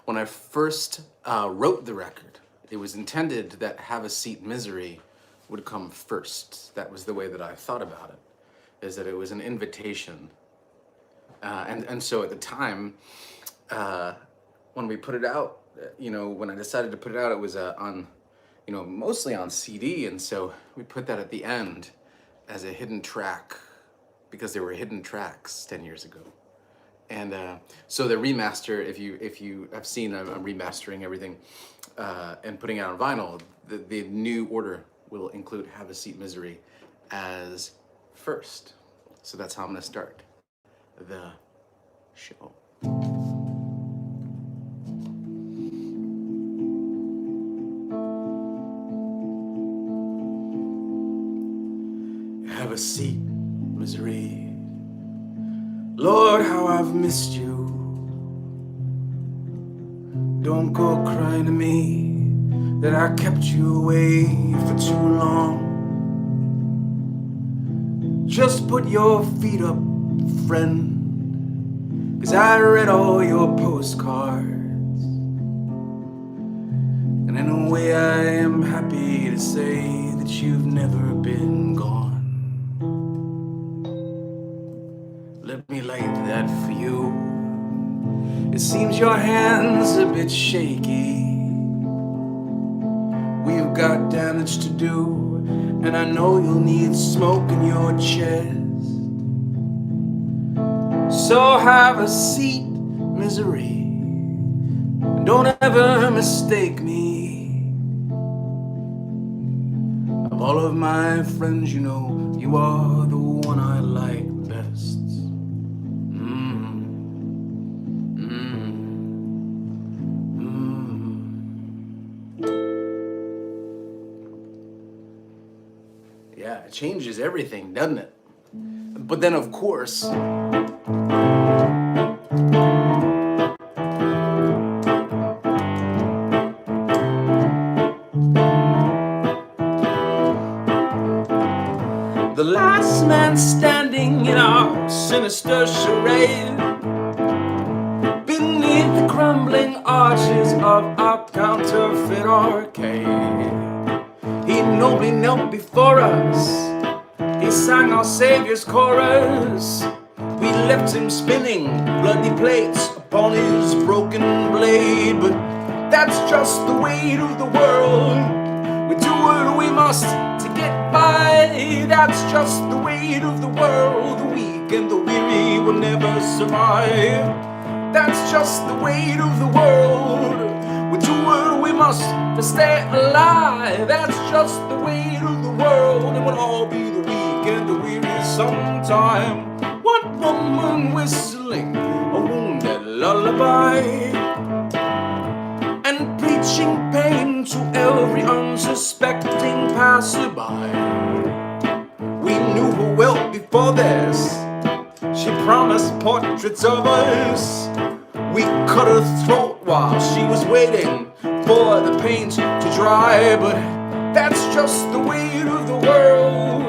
when I first wrote the record, it was intended that Have a Seat Misery would come first. That was the way that I thought about it, is that it was an invitation. And so at the time, when we put it out, when I decided to put it out, it was on, mostly on CD. And so we put that at the end as a hidden track because there were hidden tracks 10 years ago. And so the remaster, if you have seen, I'm remastering everything and putting it out on vinyl. The new order will include Have a Seat Misery as first. So that's how I'm gonna start the show. Have a seat, misery. Lord, how I've missed you. Don't go crying to me that I kept you away for too long. Just put your feet up, friend, 'cause I read all your postcards. And in a way I am happy to say that you've never been gone. Let me light that for you. It seems your hand's a bit shaky. We've got damage to do, and I know you'll need smoke in your chest. So have a seat, misery. Don't ever mistake me. Of all of my friends, you know, you are the one I like best. Yeah, it changes everything, doesn't it? But then, of course, the last man standing in our sinister charade, beneath the crumbling arches of our counterfeit arcade, he nobly knelt before us. He sang our Savior's chorus. We left him spinning bloody plates upon his broken blade. But that's just the weight of the world. We do what we must to get by. That's just the weight of the world. The weak and the weary will never survive. That's just the weight of the world. We do what we must to stay alive. That's just the weight of the world. And we'll all be the weak and the weary sometime. One woman whistling a wounded lullaby and preaching pain to every unsuspecting passerby. We knew her well before this. She promised portraits of us. We cut her throat while she was waiting for the paint to dry. But that's just the weight of the world.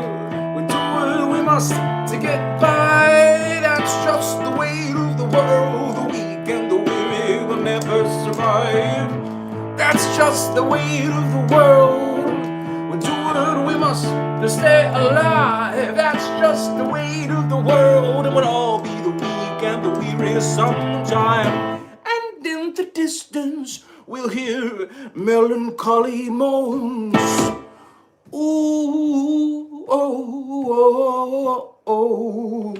We do what we must to get by. That's just the weight of the world. The weak and the weary will never survive. That's just the weight of the world. We do what we must to stay alive. That's just the weight of the world. And we'll all be the weak and the weary sometime. And in the distance we'll hear melancholy moans. Ooh, oh, oh, oh.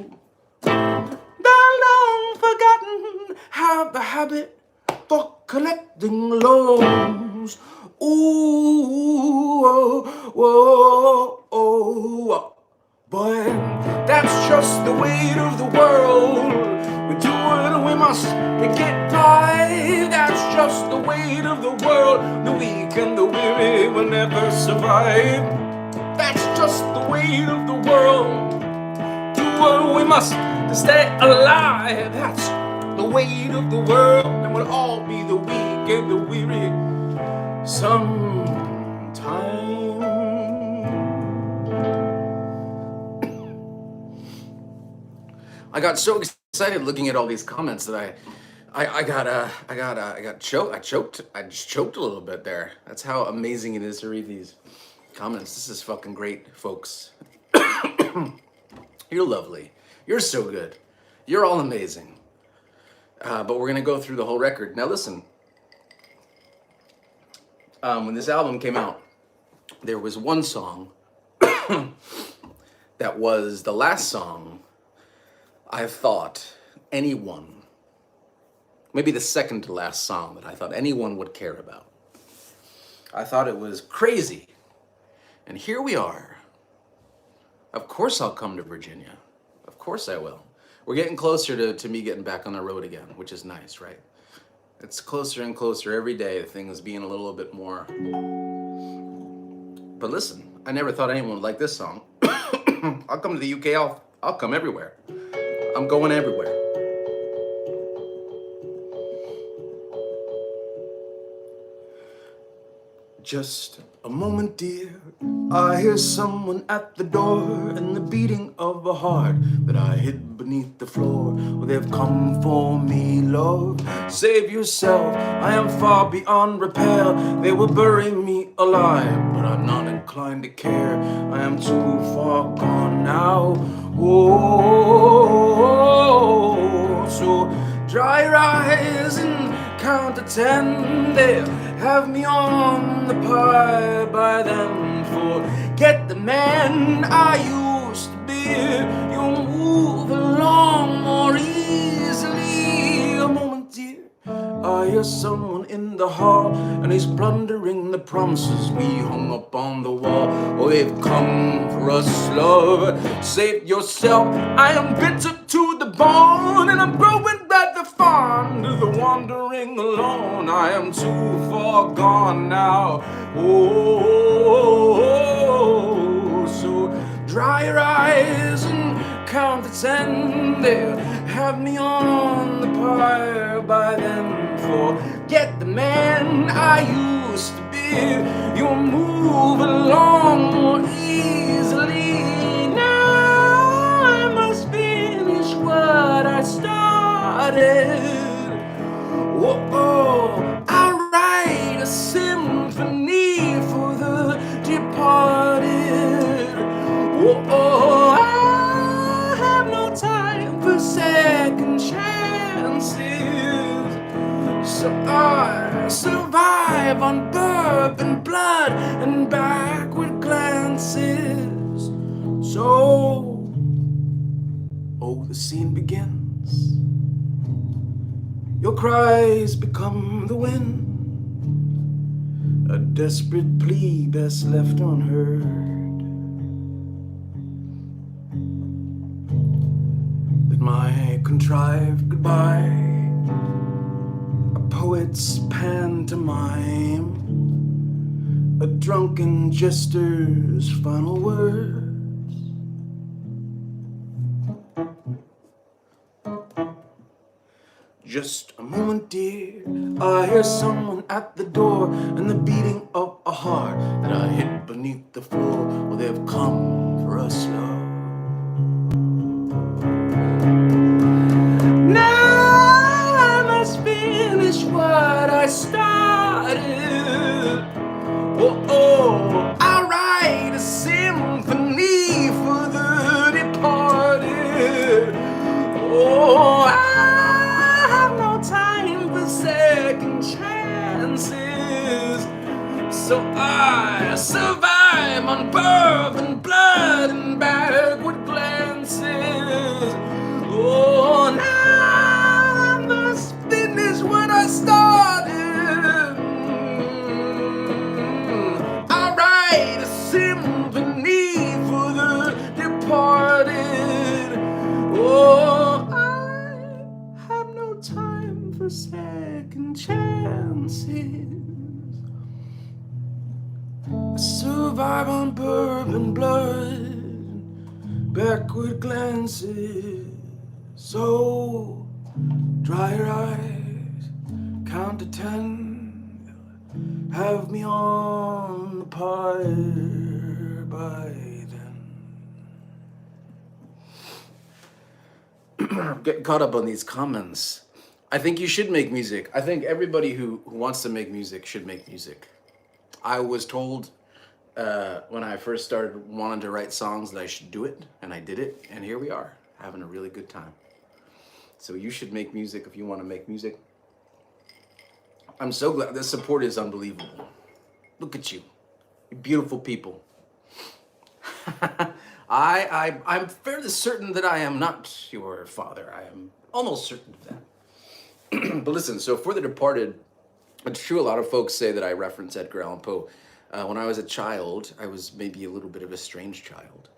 The long forgotten have a habit for collecting loans. Ooh, oh, oh, oh. Boy, that's just the weight of the world. We do what we must to get by. That's just the weight of the world. The weak and the weary will never survive. That's just the weight of the world. Do what we must to stay alive. That's the weight of the world. And we'll all be the weak and the weary sometime. I got so excited looking at all these comments that I got choked. I just choked a little bit there. That's how amazing it is to read these comments. This is fucking great, folks. You're lovely. You're so good. You're all amazing. But we're gonna go through the whole record. Now listen. When this album came out, there was one song that was the last song I thought anyone, maybe the second to last song that I thought anyone would care about. I thought it was crazy. And here we are. Of course I'll come to Virginia. Of course I will. We're getting closer to me getting back on the road again, which is nice, right? It's closer and closer every day. The thing is being a little bit more. But listen, I never thought anyone would like this song. I'll come to the UK, I'll come everywhere. I'm going everywhere. Just a moment, dear. I hear someone at the door and the beating of a heart that I hid beneath the floor. Well, they've come for me, love. Save yourself, I am far beyond repair. They will bury me alive, but I'm not inclined to care. I am too far gone now. Oh, so dry your eyes and count to 10. They'll have me on the pie by then. Forget the man I used to be. You'll move along more easily. A moment, dear. I hear someone in the hall, and he's plundering the promises we hung up on the wall. Oh, they've come for us, love. Save yourself. I am bitter to the bone, and I'm growing rather fond of the wandering alone. I am too far gone now. Oh, so dry your eyes and count to 10. They'll have me on the pyre by then. Forget the man I used to be. You'll move along more easily. Now I must finish what I started. Oh, I'll write a symphony for the departed. Oh, I have no time for second chances. So I survive on bourbon blood and backward glances. So, oh, the scene begins. Your cries become the wind. A desperate plea best left unheard. That my contrived goodbye, poet's pantomime, a drunken jester's final words. Just a moment, dear. I hear someone at the door and the beating of a heart that I hid beneath the floor. Well, they've come for us, love. What I started. Oh, I'll write a symphony for the departed. Oh, I have no time for second chances. So I survive on bourbon blood and backward glances. Oh, now what I started. I write a symphony for the departed. Oh, I have no time for second chances. I survive on bourbon blood, backward glances. So dry your eyes, count to 10, have me on the pyre by then. Getting caught up on these comments. I think you should make music. I think everybody who wants to make music should make music. I was told when I first started wanting to write songs that I should do it, and I did it, and here we are, having a really good time. So you should make music if you want to make music. I'm so glad. The support is unbelievable. Look at you, you beautiful people. I'm fairly certain that I am not your father. I am almost certain of that. But listen, so for The Departed, it's true a lot of folks say that I reference Edgar Allan Poe. When I was a child, I was maybe a little bit of a strange child.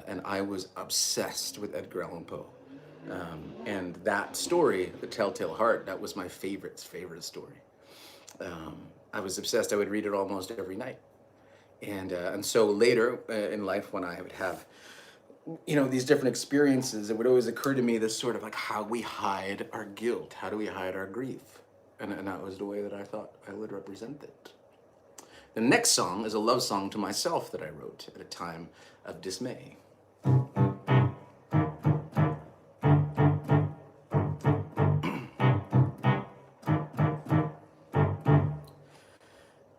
And I was obsessed with Edgar Allan Poe. And that story, The Telltale Heart, that was my favorite story. I was obsessed. I would read it almost every night. And so later in life, when I would have, these different experiences, it would always occur to me this sort of like how we hide our guilt, how do we hide our grief? And that was the way that I thought I would represent it. The next song is a love song to myself that I wrote at a time of dismay.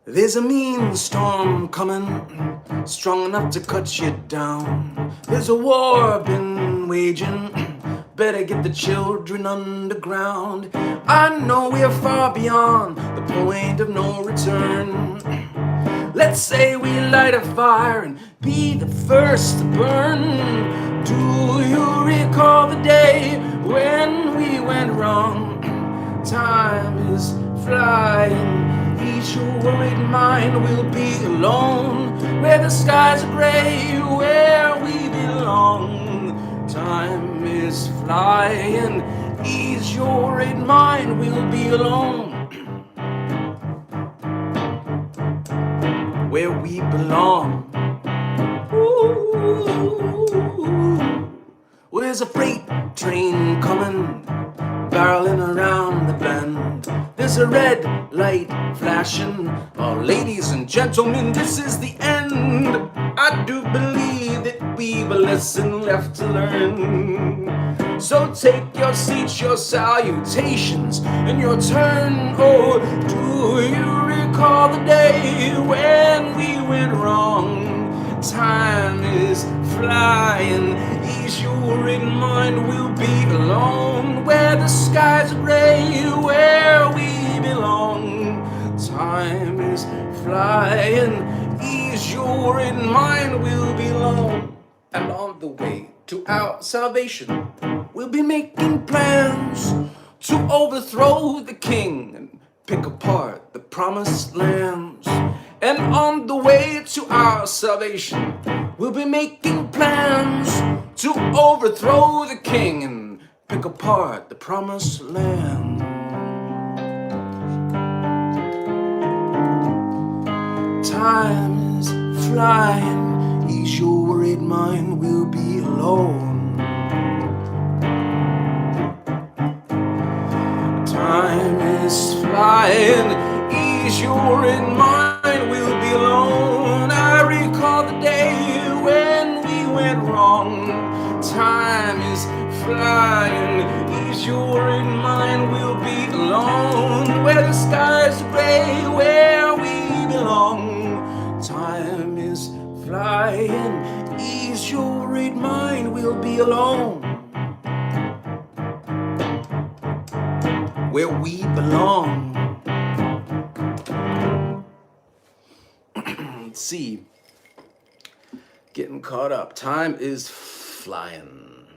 There's a mean storm coming, strong enough to cut you down. There's a war been waging, better get the children underground. I know we're far beyond the point of no return. Let's say we light a fire and be the first to burn. Do you recall the day when we went wrong? Time is flying. Each worried mind will be alone, where the skies are gray, where we belong. Time is flying. Ease your worried mind will be alone, where we belong. Ooh. Well, there's a freight train coming, barreling around the bend. There's a red light flashing. Oh, ladies and gentlemen, this is the end. I do believe that we've a lesson left to learn. So take your seats, your salutations, and your turn. Oh, do you recall the day when we went wrong? Time is flying. Ease your worried mind, will be alone, where the skies are gray, where we belong. Time is flying. Ease your worried mind, will be alone. And on the way to our salvation, we'll be making plans to overthrow the king and pick apart the promised lands. And on the way to our salvation, we'll be making plans to overthrow the king and pick apart the promised land. Time is flying. Ease your worried mind, will be alone. Time is flying. Ease your worried mind, will be alone. I recall the day when we went wrong. Time is flying. Ease your worried mind, will be alone, where the skies are gray, where we belong. Time is flying. Ease your worried mind, will be alone, where we belong. Let's see. Getting caught up. Time is flying.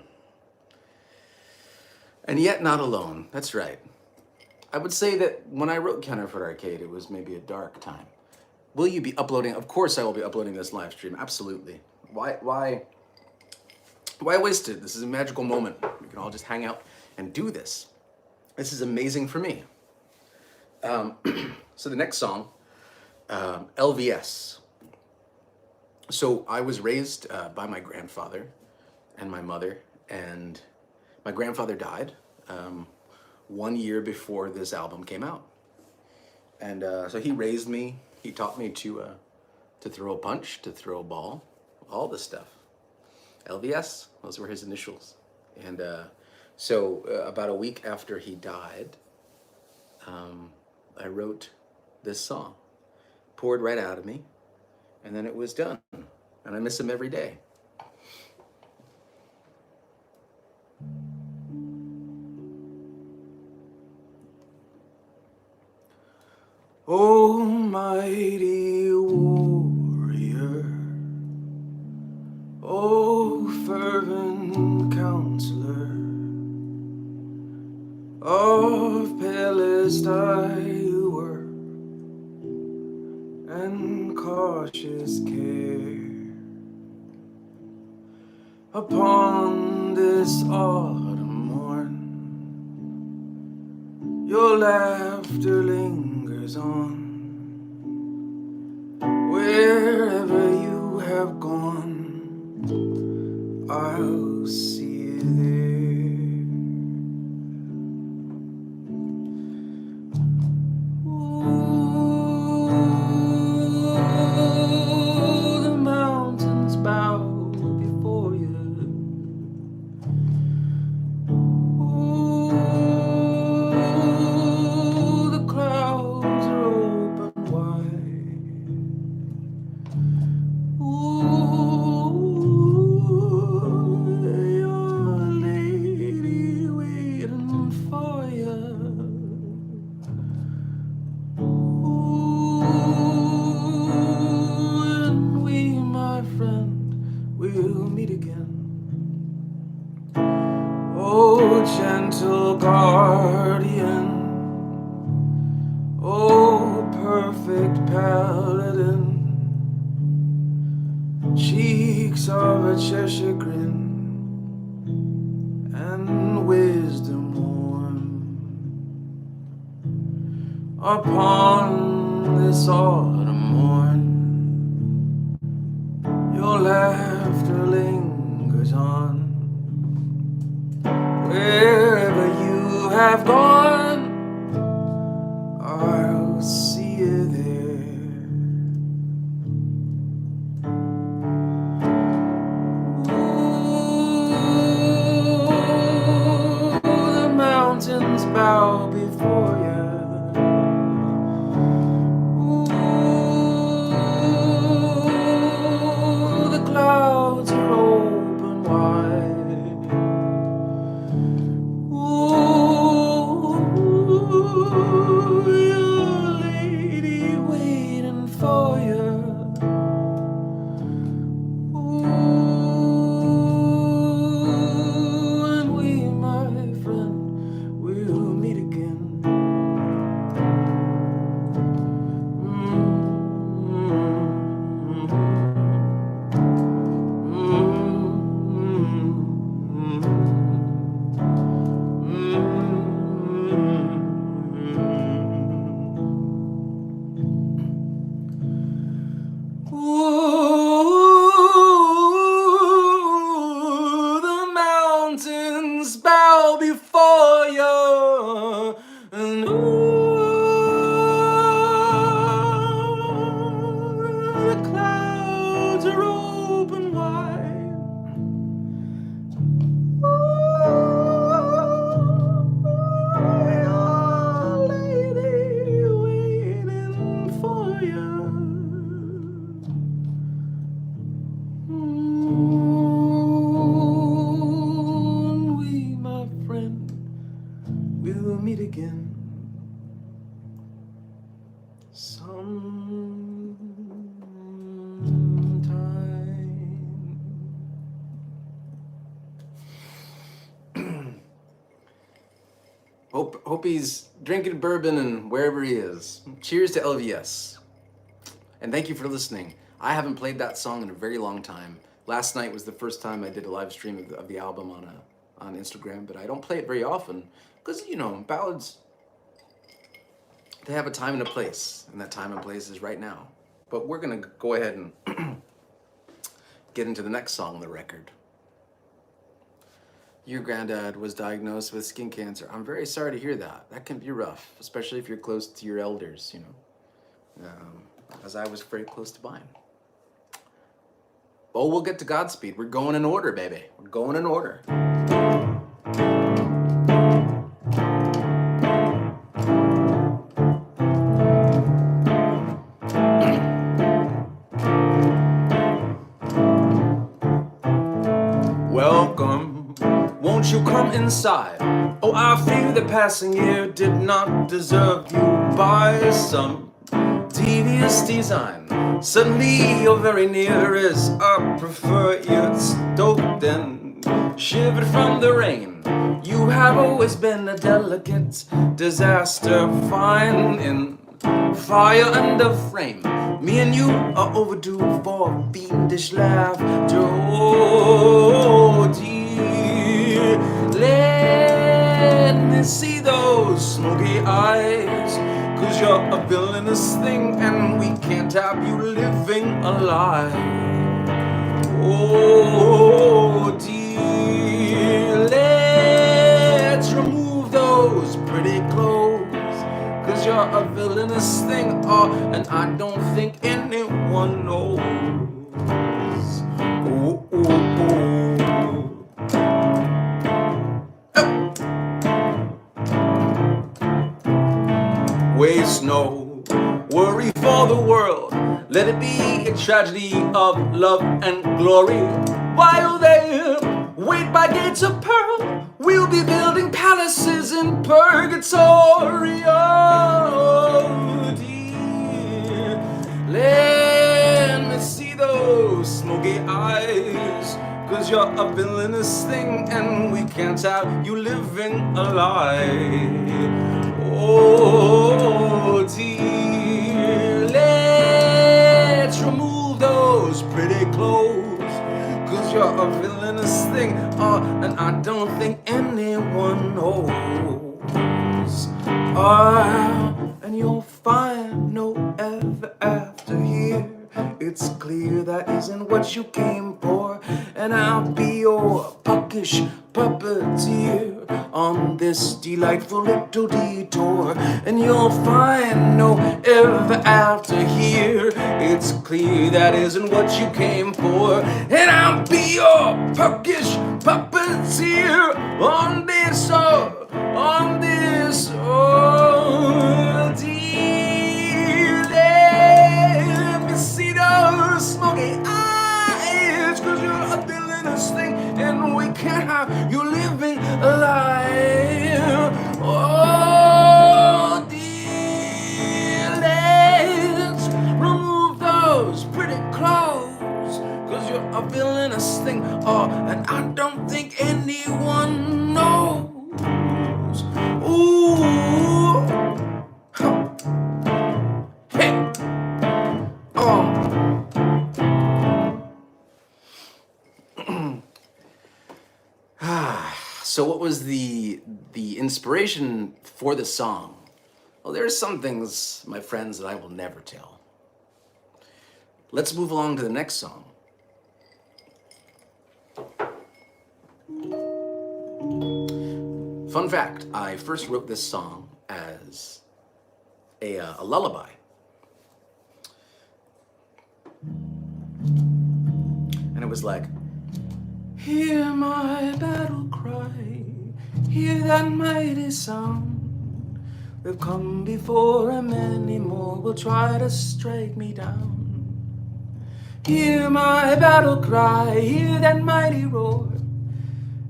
And yet not alone. That's right. I would say that when I wrote Counterfeit Arcade, it was maybe a dark time. Will you be uploading? Of course I will be uploading this live stream. Absolutely. Why waste it? This is a magical moment. We can all just hang out and do this. This is amazing for me. So the next song, LVS. So I was raised by my grandfather and my mother, and my grandfather died 1 year before this album came out. And so he raised me. He taught me to throw a punch, to throw a ball, all this stuff. LVS, those were his initials. And So about a week after he died, I wrote this song, poured right out of me, and then it was done. And I miss him every day. Oh, mighty warrior, oh, fervent counselor, of Palestine you were, and cautious care. Upon this autumn morn, your laughter lingers on. Wherever you have gone, I'll see you there. Ooh, the mountains bow before you. Ooh, the clouds are open wide. Ooh, your lady waiting for you. Ooh, and we, my friend, will meet again. Oh, gentle guardian, oh, perfect paladin, cheeks of a Cheshire grin, and wisdom warm. Upon this autumn morn, your laughter lingers on. Wherever you have gone, I'll see you there. Ooh, the mountains bow before you. Ooh, the clouds are open wide. Ooh, your lady waiting for you. Ooh, and we, my friend, will meet again. Ooh, the mountains bow before you, and ooh, the clouds are open wide. Ooh, your lady waiting for you. We, my friend, will meet again sometime. Hope he's drinking bourbon and wherever he is. Cheers to LVS. And thank you for listening. I haven't played that song in a very long time. Last night was the first time I did a live stream of the album on Instagram, but I don't play it very often because, you know, ballads, they have a time and a place, and that time and place is right now. But we're gonna go ahead and get into the next song on the record. Your granddad was diagnosed with skin cancer. I'm very sorry to hear that. That can be rough, especially if you're close to your elders, you know, as I was very close to mine. Oh, we'll get to Godspeed. We're going in order, baby. We're going in order. inside. Oh, I fear the passing year did not deserve you by some devious design. Suddenly you're very near as I prefer you stoked and shivered from the rain. You have always been a delicate disaster, fine in fire and a frame. Me and you are overdue for fiendish laughter. Oh dear, let me see those smoky eyes, 'cause you're a villainous thing and we can't have you living alive. Oh dear, let's remove those pretty clothes, 'cause you're a villainous thing, oh, and I don't think anyone knows. Oh, oh, oh. Waste no worry for the world, let it be a tragedy of love and glory. While they wait by gates of pearl, we'll be building palaces in purgatory. Oh dear, let me see those smoky eyes, 'cause you're a villainous thing and we can't have you living alive. Oh dear, let's remove those pretty clothes, 'cause you're a villainous thing, oh, and I don't think anyone knows. Ah, and you'll find no ever after here. It's clear that isn't what you came for, and I'll be your puckish puppeteer on this delightful little detour. And you'll find no ever after here. It's clear that isn't what you came for, and I'll be your puckish puppeteer on this, oh dear. Let me see those smoky eyes, 'cause you're a villainous thing and we can't have you living alive. Oh dear, let's remove those pretty clothes, 'cause you're a villainous thing, oh, and I don't think anyone knows. Ooh, hey, oh. So what was the inspiration for the song? Well, there are some things, my friends, that I will never tell. Let's move along to the next song. Fun fact, I first wrote this song as a lullaby. And it was like, hear my battle cry, hear that mighty sound. They've come before and many more will try to strike me down. Hear my battle cry, hear that mighty roar.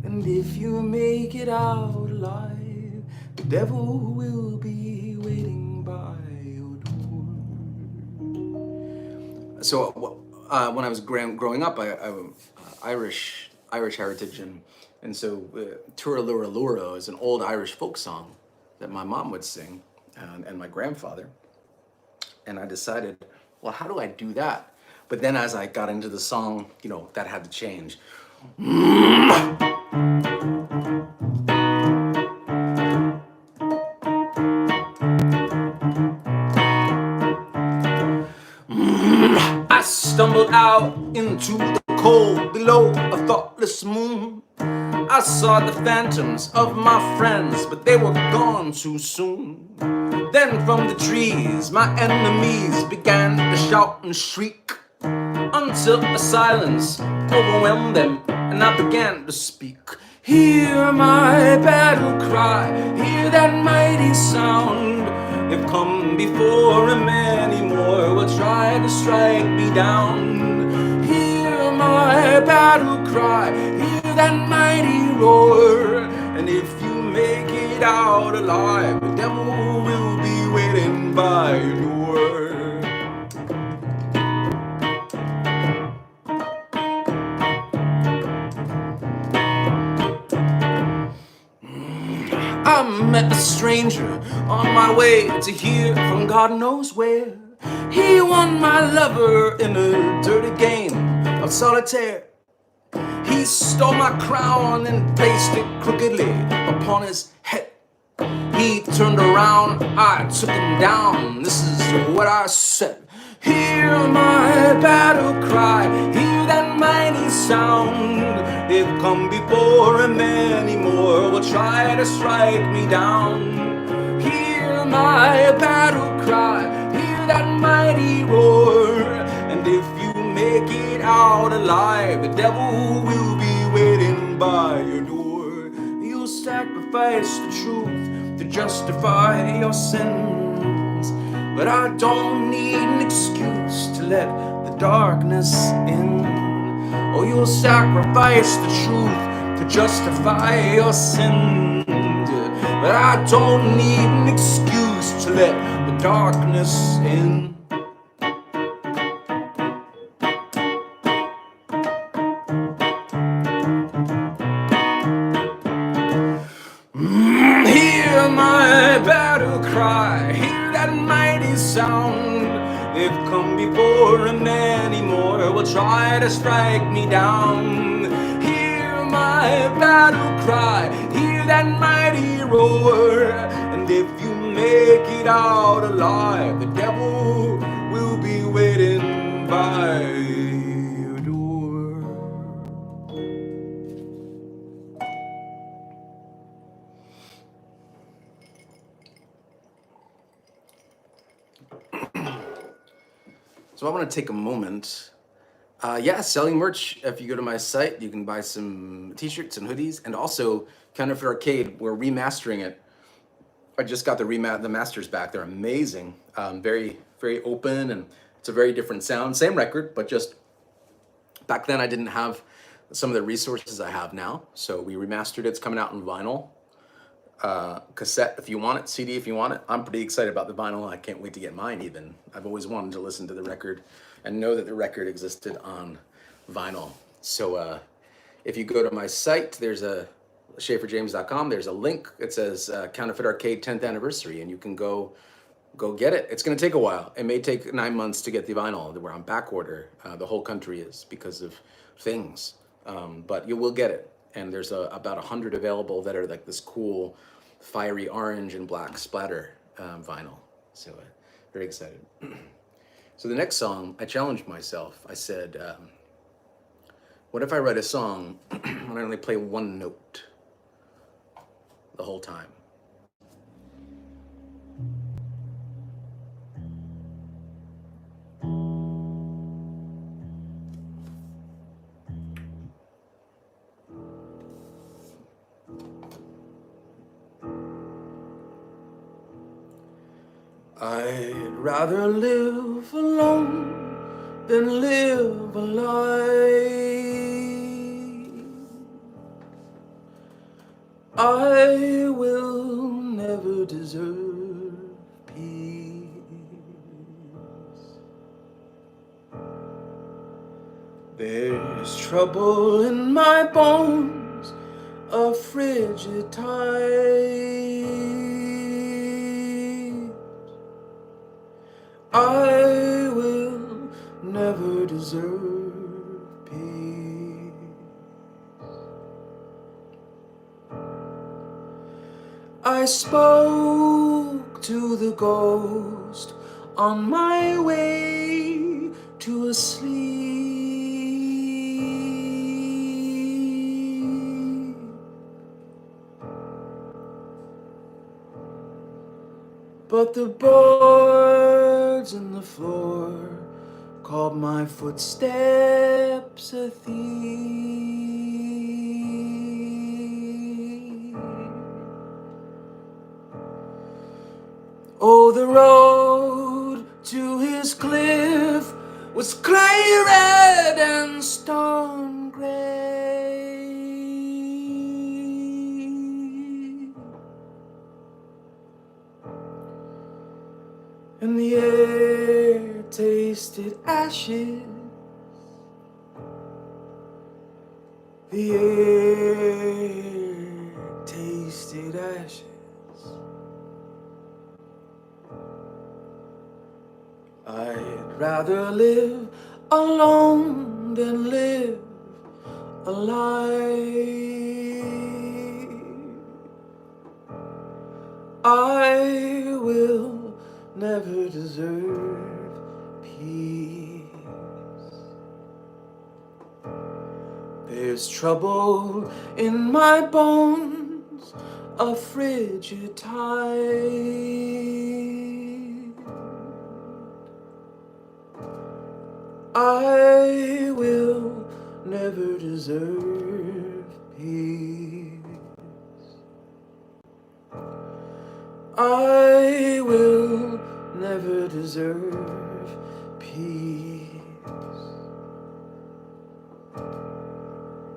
And if you make it out alive, the devil will be waiting by your door. So when I was growing up, I'm Irish heritage, and so Tura Lura Lura is an old Irish folk song that my mom would sing and my grandfather. And I decided, well, how do I do that? But then as I got into the song, you know, that had to change. I stumbled out into the cold below a thoughtless moon. I saw the phantoms of my friends, but they were gone too soon. Then from the trees my enemies began to shout and shriek, until a silence overwhelmed them and I began to speak. Hear my battle cry, hear that mighty sound. They've come before and many more will try to strike me down. Hear my battle cry, hear that mighty roar. And if you make it out alive, the devil will be waiting by your door. I met a stranger on my way to hear from God knows where. He won my lover in a dirty game of solitaire. He stole my crown and placed it crookedly upon his head. He turned around, I took him down. This is what I said. Hear my battle cry, hear that mighty sound. They've come before and many more will try to strike me down. Hear my battle cry, hear that mighty roar. And if you make it out alive, the devil will be waiting by your door. You'll sacrifice the truth to justify your sins, but I don't need an excuse to let the darkness in. Oh, you'll sacrifice the truth to justify your sins, but I don't need an excuse to let the darkness in. Hear my battle cry, hear that mighty sound. They've come before and many more will try to strike me down. Hear my battle cry, hear that mighty roar. And if you make it out alive, the devil will be waiting by your door. So I want to take a moment. Selling merch. If you go to my site, you can buy some t-shirts and hoodies, and also Counterfeit Arcade. We're remastering it. I just got the masters back. They're amazing. Very, very open, and it's a very different sound. Same record, but just back then I didn't have some of the resources I have now. So we remastered it. It's coming out in vinyl, cassette if you want it, CD if you want it. I'm pretty excited about the vinyl. I can't wait to get mine even. I've always wanted to listen to the record and know that the record existed on vinyl. So if you go to my site, there's a SchaeferJames.com. There's a link. It says Counterfeit Arcade 10th anniversary, and you can go get it. It's going to take a while. It may take 9 months to get the vinyl. We're on back order. The whole country is because of things, but you will get it. And there's about 100 available that are like this cool fiery orange and black splatter vinyl. So very excited. So the next song, I challenged myself. I said, what if I write a song and I only play one note the whole time? I'd rather live alone than live a lie. I will never deserve peace. There's trouble in my bones, a frigid tide. I will never deserve peace. I spoke to the ghost on my way to a sleep. But the birds in the floor called my footsteps a thief. Oh, the road to his cliff was clay red and stone gray. and the air tasted ashes. The air tasted ashes. I'd rather live alone than live alive. I will never deserve peace. There's trouble in my bones, a frigid tide. I will never deserve peace. I will never deserve peace.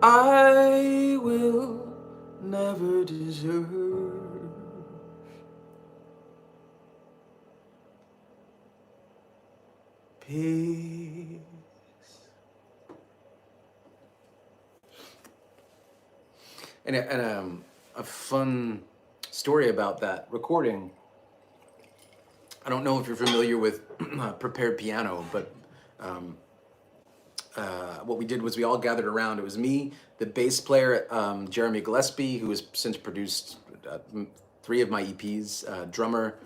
I will never deserve peace. And a fun story about that recording. I don't know if you're familiar with prepared piano, but what we did was we all gathered around. It was me, the bass player, Jeremy Gillespie, who has since produced 3 of my EPs, drummer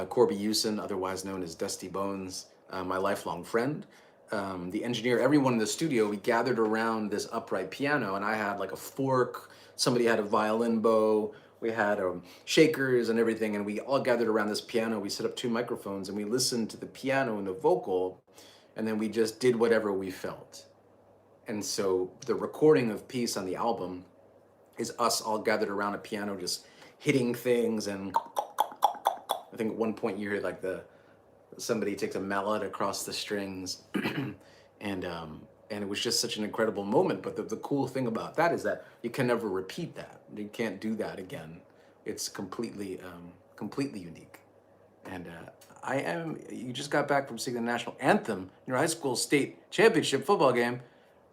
Corby Hewson, otherwise known as Dusty Bones, my lifelong friend, the engineer, everyone in the studio. We gathered around this upright piano, and I had like a fork, somebody had a violin bow, we had shakers and everything, and we all gathered around this piano. We set up 2 microphones, and we listened to the piano and the vocal, and then we just did whatever we felt. And so the recording of Peace on the album is us all gathered around a piano just hitting things, and I think at one point you hear like somebody takes a mallet across the strings, and it was just such an incredible moment. But the cool thing about that is that you can never repeat that. You can't do that again. It's completely unique. And you just got back from singing the national anthem in your high school state championship football game.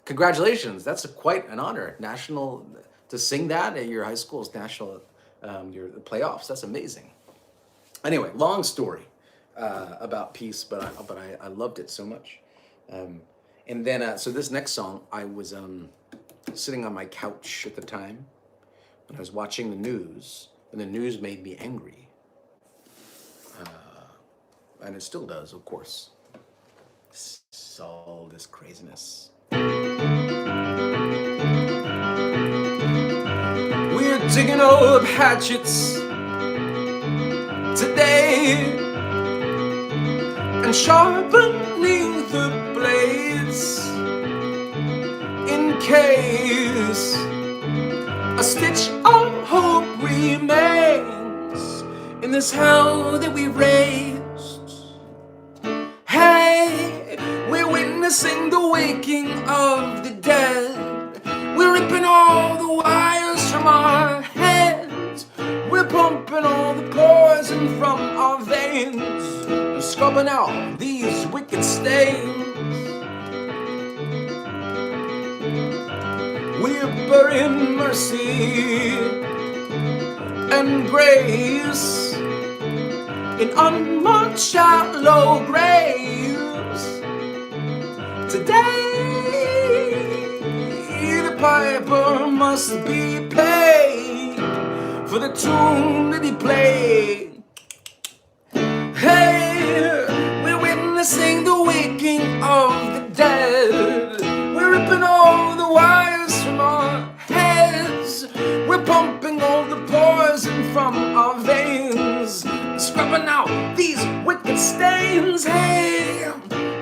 Congratulations, that's quite an honor. National, to sing that at your high school's national, your playoffs, that's amazing. Anyway, long story about Peace, but I loved it so much. And then, so this next song, I was sitting on my couch at the time, and I was watching the news, and the news made me angry. And it still does, of course. It's all this craziness. We're digging up hatchets today and sharpening the blades in case a stitch of hope remains in this hell that we raised. Hey, we're witnessing the waking of the dead. We're ripping all the wires from our heads. We're pumping all the poison from our veins and scrubbing out these wicked stains. We're burying mercy and grace in unmarked shallow graves. Today the piper must be paid for the tune that he played. Hey, we're witnessing the waking of the dead. We're ripping all the wires from our heads. We're pumping all the poison from our veins, scrubbing out these wicked stains. Hey,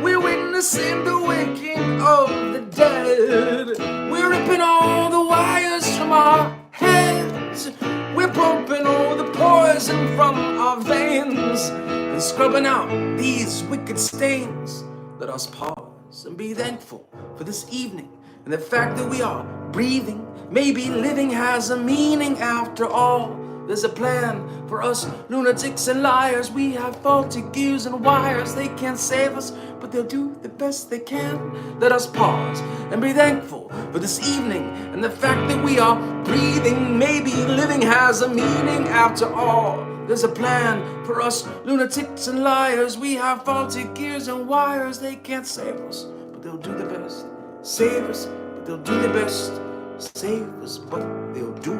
we're witnessing the waking of the dead. We're ripping all the wires from our heads. We're pumping all the poison from our veins and scrubbing out these wicked stains. Let us pause and be thankful for this evening and the fact that we are breathing. Maybe living has a meaning after all. There's a plan for us lunatics and liars. We have faulty gears and wires. They can't save us, but they'll do the best they can. Let us pause and be thankful for this evening and the fact that we are breathing. Maybe living has a meaning after all. There's a plan for us lunatics and liars. We have faulty gears and wires. They can't save us, but they'll do the best. Save us, but they'll do the best. Save us, but they'll do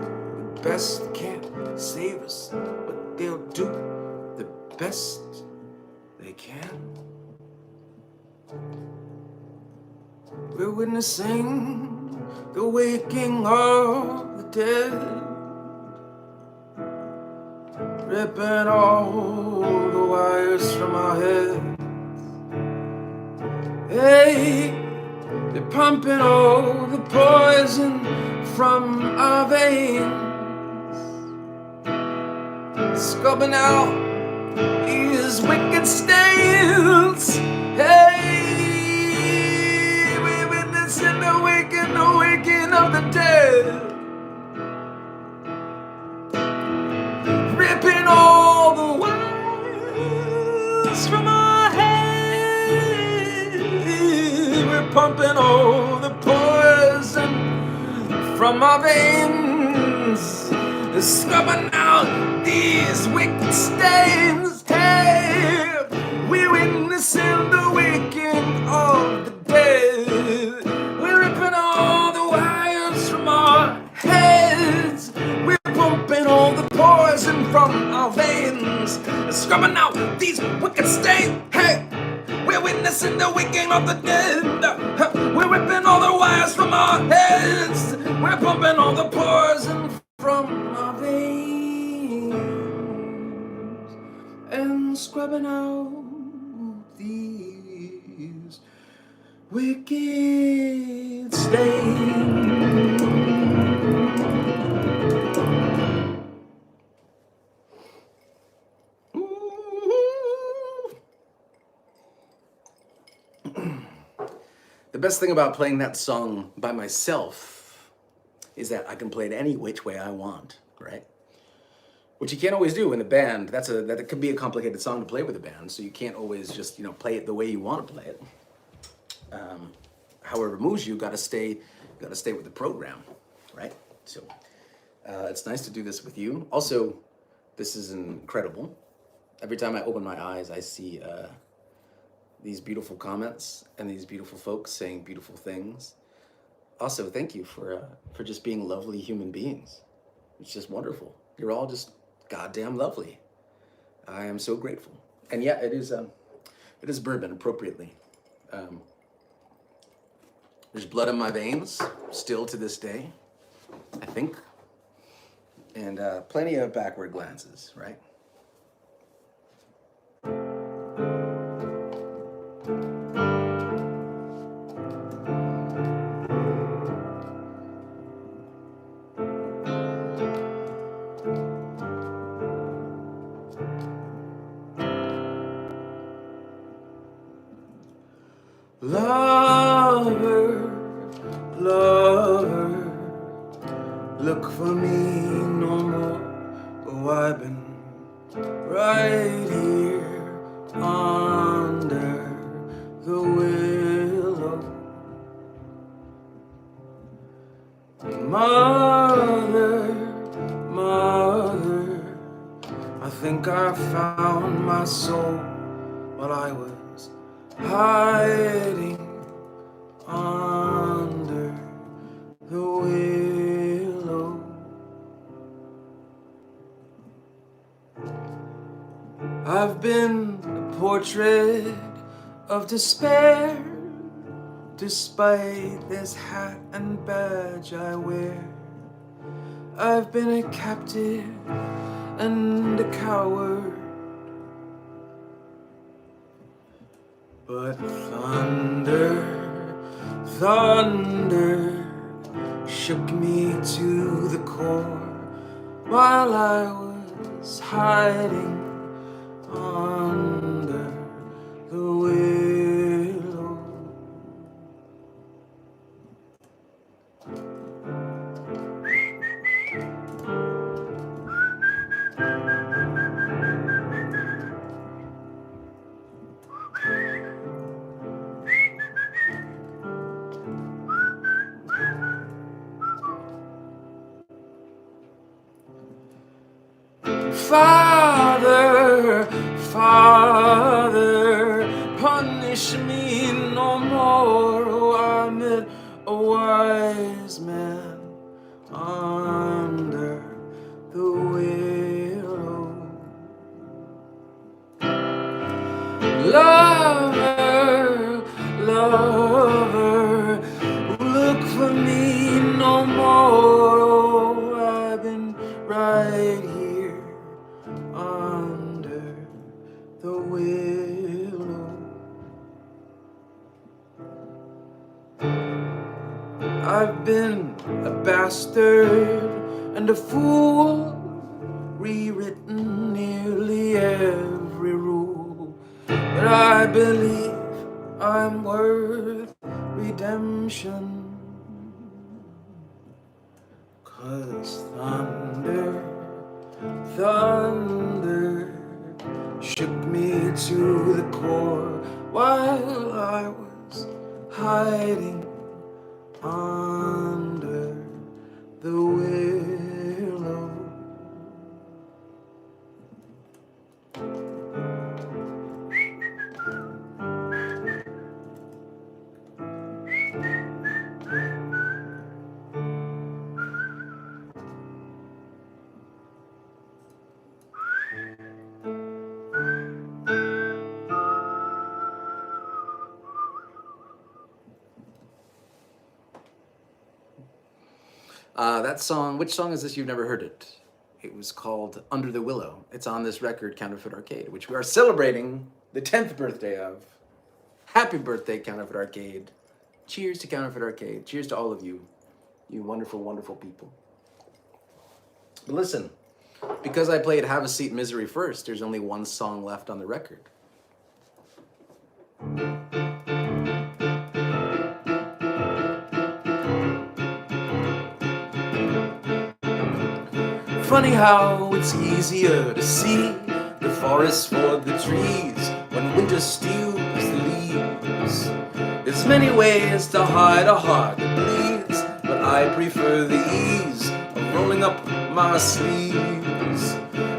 the best. Can't save us, but they'll do the best they can. We're witnessing the waking of the dead, ripping all the wires from our heads. Hey, they're pumping all the poison from our veins, scrubbing out these wicked stains. Hey, we're witnessing the waking of the dead, ripping all the wires from our heads. We're pumping all the poison from our veins, scrubbing out these wicked stains. Hey, we're witnessing the waking of the dead. We're ripping all the wires from our heads. We're pumping all the poison from our veins, scrubbing out these wicked stains. Hey, we're witnessing the waking of the dead. We're ripping all the wires from our heads. We're pumping all the poison from our veins and scrubbing out these wicked stains. The best thing about playing that song by myself is that I can play it any which way I want, right? Which you can't always do in a band. That could be a complicated song to play with a band, so you can't always just play it the way you want to play it. However it moves you, gotta stay with the program, right? So it's nice to do this with you. Also, this is incredible. Every time I open my eyes, I see these beautiful comments and these beautiful folks saying beautiful things. Also, thank you for just being lovely human beings. It's just wonderful. You're all just goddamn lovely. I am so grateful. And yeah, it is bourbon appropriately. There's blood in my veins still to this day, I think. And plenty of backward glances, right? Lover, lover, look for me no more. Oh, I've been right here under the willow. Mother, mother, I think I found my soul while I was hiding under the willow. I've been a portrait of despair, despite this hat and badge I wear. I've been a captive and a coward, but thunder, thunder shook me to the core while I was hiding under the willow. Father, Father, punish me no more. Oh, I met a wise man under the willow. Lover, lover, look for me no more. Oh, I've been right here under the willow. I've been a bastard and a fool, rewritten nearly every rule, but I believe I'm worth redemption. 'Cause thunder, thunder shook me to the core while I was hiding under the willow. That song, which song is this? You've never heard it. It was called Under the Willow. It's on this record, Counterfeit Arcade, which we are celebrating the 10th birthday of. Happy birthday, Counterfeit Arcade. Cheers to Counterfeit Arcade. Cheers to all of you, you wonderful, wonderful people. But listen, because I played Have a Seat Misery first, there's only one song left on the record. Funny how it's easier to see the forest for the trees when winter steals the leaves. There's many ways to hide a heart that bleeds, but I prefer the ease of rolling up my sleeves.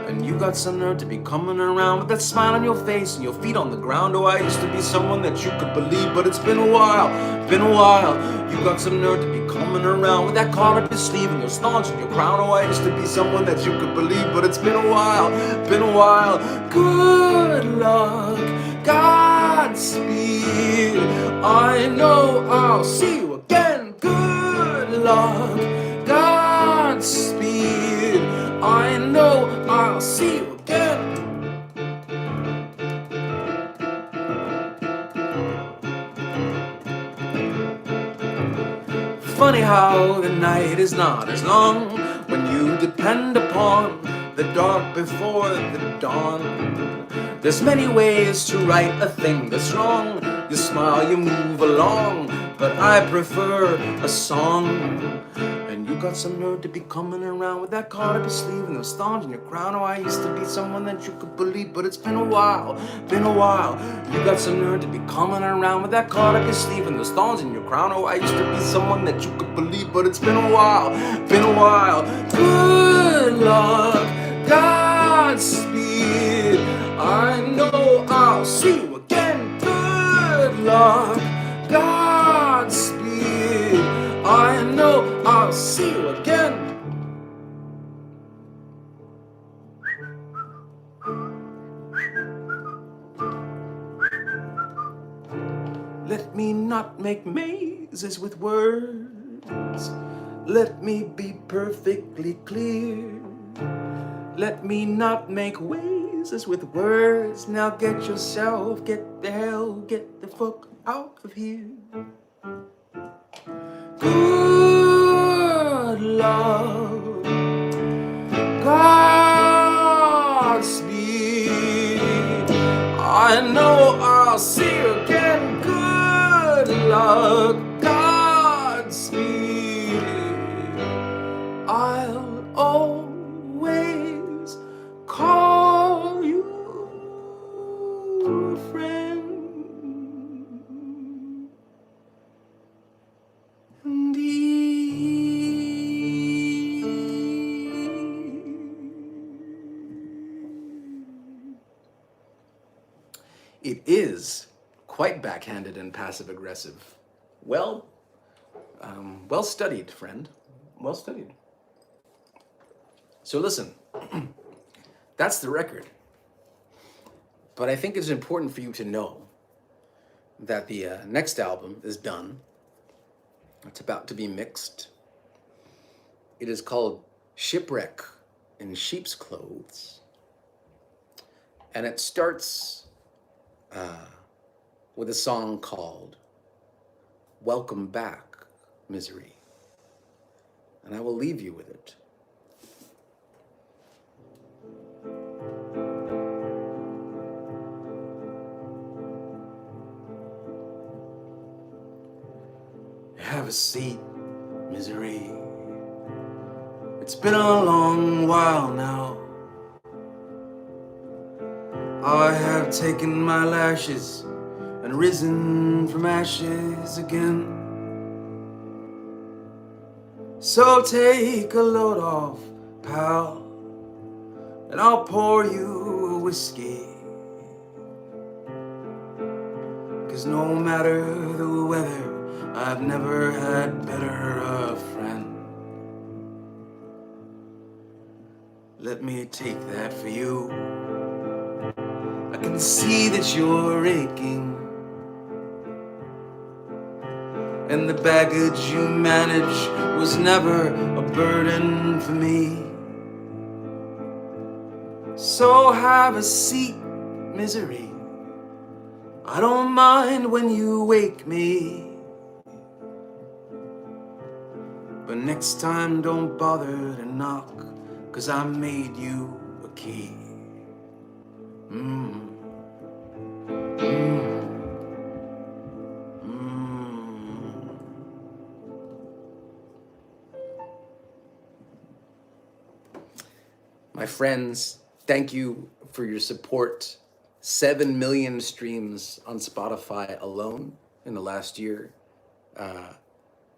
And you got some nerve to be coming around with that smile on your face and your feet on the ground. Oh, I used to be someone that you could believe, but it's been a while, been a while. You got some nerve to be coming around with that collar up your sleeve and your staunch and your crown. Oh, I used to be someone that you could believe, but it's been a while, been a while. Good luck, Godspeed. I know I'll see you again. Good luck, Godspeed. I know I'll see you again. Funny how the night is not as long when you depend upon the dark before the dawn. There's many ways to right a thing that's wrong. You smile, you move along, but I prefer a song. And you got some nerve to be coming around with that card up your sleeve and those thorns in your crown. Oh, I used to be someone that you could believe, but it's been a while, been a while. You got some nerve to be coming around with that card up your sleeve and those thorns in your crown. Oh, I used to be someone that you could believe, but it's been a while, been a while. Good luck, Godspeed. I know I'll see you again. Good luck, Godspeed. I know I'll see you again. Let me not make mazes with words. Let me be perfectly clear. Let me not make mazes with words. Now get yourself, get the hell, get the fuck out of here. Good love, Godspeed. I know I'll see you again. Good luck, Godspeed. I'll always call you friend. is quite backhanded and passive-aggressive. Well, well studied, friend. Well studied. So listen, that's the record. But I think it's important for you to know that the next album is done. It's about to be mixed. It is called Shipwreck in Sheep's Clothes. And it starts with a song called Welcome Back, Misery. And I will leave you with it. Have a seat, misery. It's been a long while now. I have taken my lashes and risen from ashes again. So take a load off, pal, and I'll pour you a whiskey. 'Cause no matter the weather, I've never had better a friend. Let me take that for you. I can see that you're aching, and the baggage you manage was never a burden for me. So have a seat, misery. I don't mind when you wake me, but next time don't bother to knock, 'cause I made you a key. My friends, thank you for your support. 7 million streams on Spotify alone in the last year.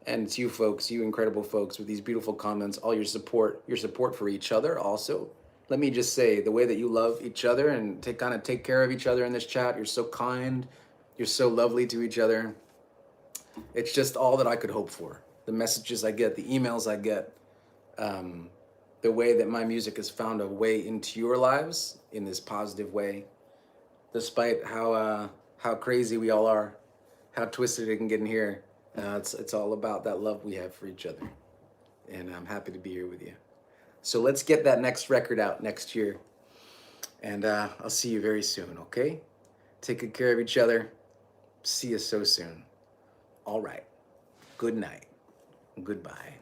And it's you folks, you incredible folks with these beautiful comments, all your support for each other also. Let me just say, the way that you love each other and kind of take care of each other in this chat, you're so kind, you're so lovely to each other. It's just all that I could hope for. The messages I get, the emails I get, the way that my music has found a way into your lives in this positive way, despite how crazy we all are, how twisted it can get in here. It's all about that love we have for each other. And I'm happy to be here with you. So let's get that next record out next year. And I'll see you very soon, okay? Take good care of each other. See you so soon. All right. Good night. Goodbye.